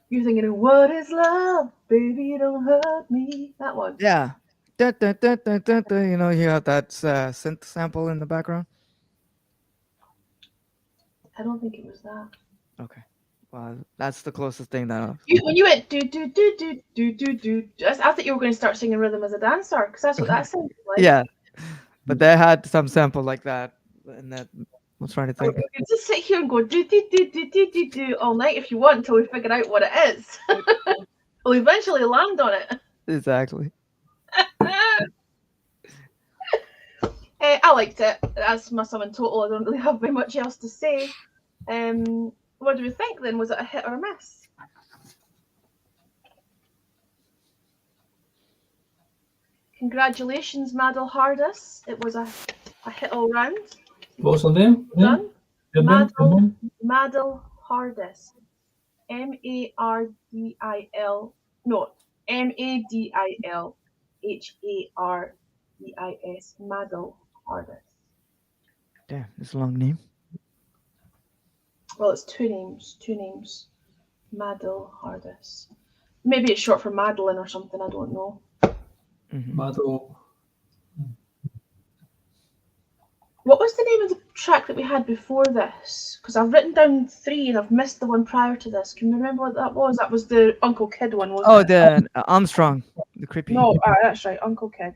Speaker 1: You're thinking of what is love? Baby, don't hurt me. That one.
Speaker 2: Yeah. Dun, dun, dun, dun, dun, dun. You know, you have that synth sample in the background.
Speaker 1: I don't think it was that.
Speaker 2: Okay. Well, that's the closest thing that.
Speaker 1: When you went do do do do do do do, I thought you were going to start singing rhythm as a dancer because that's what that sounded like.
Speaker 2: Yeah. But they had some sample like that, and that I was trying to think.
Speaker 1: You can just sit here and go do do do do do do do all night if you want until we figure out what it is. We'll eventually land on it.
Speaker 2: Exactly.
Speaker 1: I liked it. That's my sum in total. I don't really have very much else to say. What do we think then? Was it a hit or a miss? Congratulations, Madel Hardis. It was a hit all round.
Speaker 3: What's her name?
Speaker 1: Done.
Speaker 3: Your name?
Speaker 1: Madel Hardis. Mardil. No, Madilhardis. Madel Hardis.
Speaker 2: Damn, it's a long name.
Speaker 1: Well, it's two names. Madel Hardis. Maybe it's short for Madeline or something, I don't know.
Speaker 3: Madel.
Speaker 1: What was the name of the track that we had before this? Because I've written down 3 and I've missed the one prior to this. Can you remember what that was? That was the Uncle Kid one, wasn't
Speaker 2: Oh,
Speaker 1: it?
Speaker 2: the Armstrong, the creepy.
Speaker 1: No, that's right, Uncle Kid.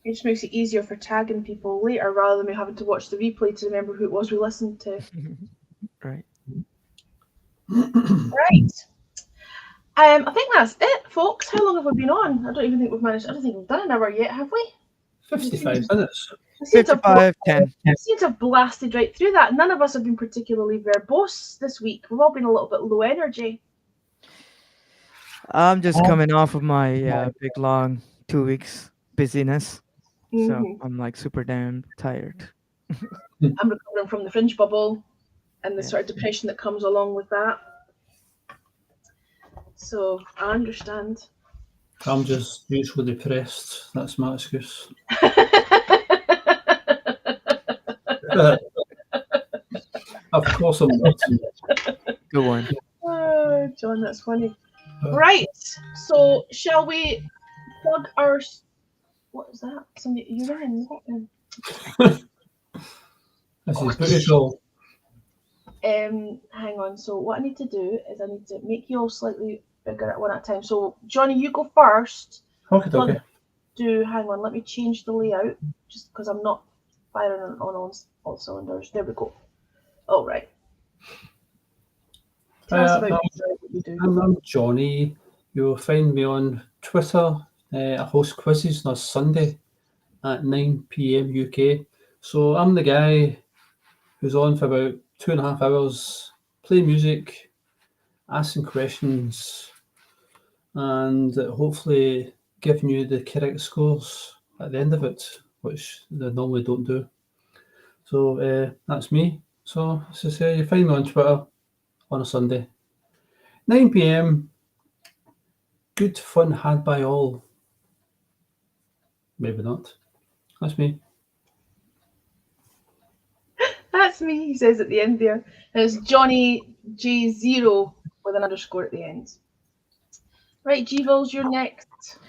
Speaker 1: It just makes it easier for tagging people later rather than me having to watch the replay to remember who it was we listened to.
Speaker 2: Right.
Speaker 1: Right. I think that's it, folks. How long have we been on? I don't even think we've managed. I don't think we've done an hour yet, have we?
Speaker 3: 55 minutes.
Speaker 1: We seem to have
Speaker 2: 55, 10.
Speaker 1: We seem to have blasted right through that. None of us have been particularly verbose this week. We've all been a little bit low energy.
Speaker 2: I'm just coming off of my big long 2 weeks busyness, so I'm like super damn tired.
Speaker 1: I'm recovering from the fringe bubble and the
Speaker 2: Yeah.
Speaker 1: sort of depression that comes along with that. So I understand.
Speaker 3: I'm just usually depressed. That's my excuse. Of course I'm not.
Speaker 2: Good one.
Speaker 1: Oh, John, that's funny. Right. So shall we plug our? What is that? Somebody you ran?
Speaker 3: This is beautiful.
Speaker 1: Hang on. So what I need to do is I need to make you all slightly bigger at one at a time. So Johnny, you go first.
Speaker 3: Okay.
Speaker 1: Hang on. Let me change the layout just because I'm not firing on all cylinders. There we go. All right. Tell us about what you do.
Speaker 3: I'm Johnny. You'll find me on Twitter. I host quizzes on a Sunday at 9 p.m. UK. So I'm the guy who's on for about 2.5 hours, playing music, asking questions, and hopefully giving you the correct scores at the end of it, which they normally don't do. So that's me. So as I say, you find me on Twitter on a Sunday. 9 p.m. Good fun had by all. Maybe not. That's me.
Speaker 1: That's me, he says at the end there. And it's Johnny J0 with an underscore at the end. Right, Jeeves, you're next.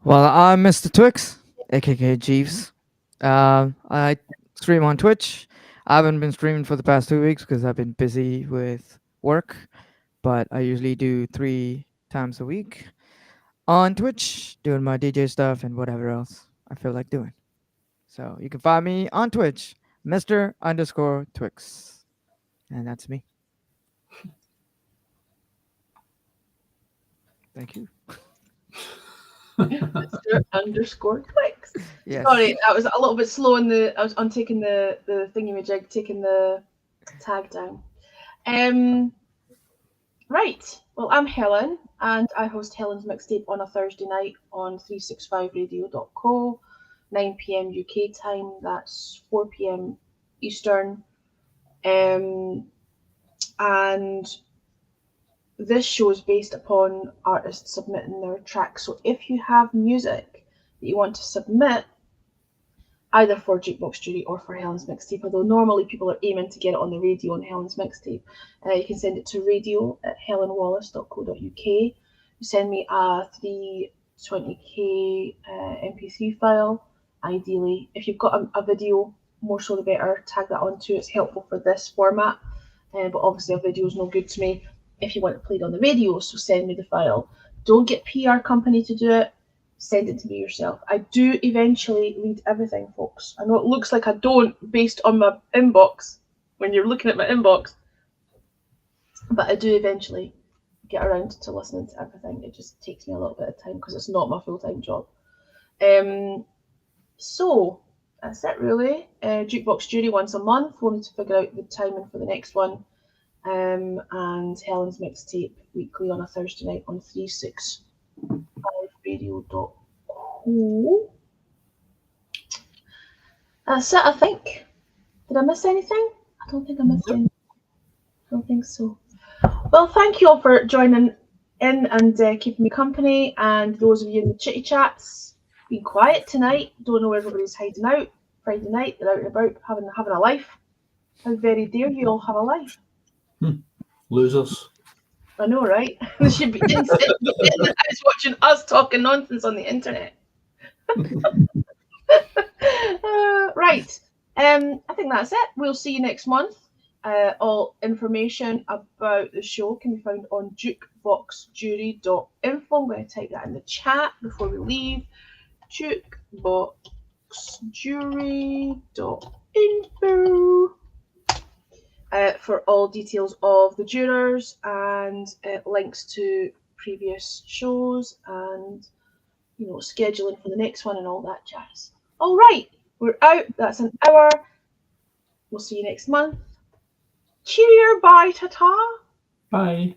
Speaker 2: Well, I'm Mr. Twix, aka Jeeves. I stream on Twitch. I haven't been streaming for the past 2 weeks because I've been busy with work, but I usually do 3 times a week on Twitch, doing my DJ stuff and whatever else I feel like doing. So you can find me on Twitch, Mr_Twix. And that's me. Thank you.
Speaker 1: Mr_Twix.
Speaker 2: Yes.
Speaker 1: Sorry, I was a little bit slow I was on taking the thingy-majig, taking the tag down. Right. Well, I'm Helen, and I host Helen's Mixtape on a Thursday night on 365radio.co, 9 p.m. UK time. That's 4 p.m. Eastern. And this show is based upon artists submitting their tracks. So if you have music that you want to submit, either for JukeBox Jury or for Helen's Mixtape, although normally people are aiming to get it on the radio on Helen's Mixtape. You can send it to radio@helenwallace.co.uk. You send me a 320k MP3 file, ideally. If you've got a video, more so the better, tag that onto. It's helpful for this format, but obviously a video is no good to me if you want it played on the radio, so send me the file. Don't get PR company to do it. Send it to me yourself. I do eventually read everything, folks. I know it looks like I don't based on my inbox when you're looking at my inbox, but I do eventually get around to listening to everything. It just takes me a little bit of time because it's not my full-time job. So that's it really. JukeBox Jury once a month. We'll need to figure out the timing for the next one. And Helen's Mixtape weekly on a Thursday night on 365radio.co. That's it, I think. Did I miss anything? I don't think I missed anything. I don't think so. Well, thank you all for joining in and keeping me company, and those of you in the chitty chats, being quiet tonight. Don't know where everybody's hiding out. Friday night, they're out and about having a life. How very dare you all have a life?
Speaker 3: Losers.
Speaker 1: I know, right? They should be in the house watching us talking nonsense on the internet. Right. I think that's it. We'll see you next month. All information about the show can be found on jukeboxjury.info. I'm going to type that in the chat before we leave. Jukeboxjury.info. For all details of the jurors and links to previous shows and scheduling for the next one and all that jazz. All right, we're out. That's an hour. We'll see you next month. Cheerio, bye, ta-ta.
Speaker 3: Bye.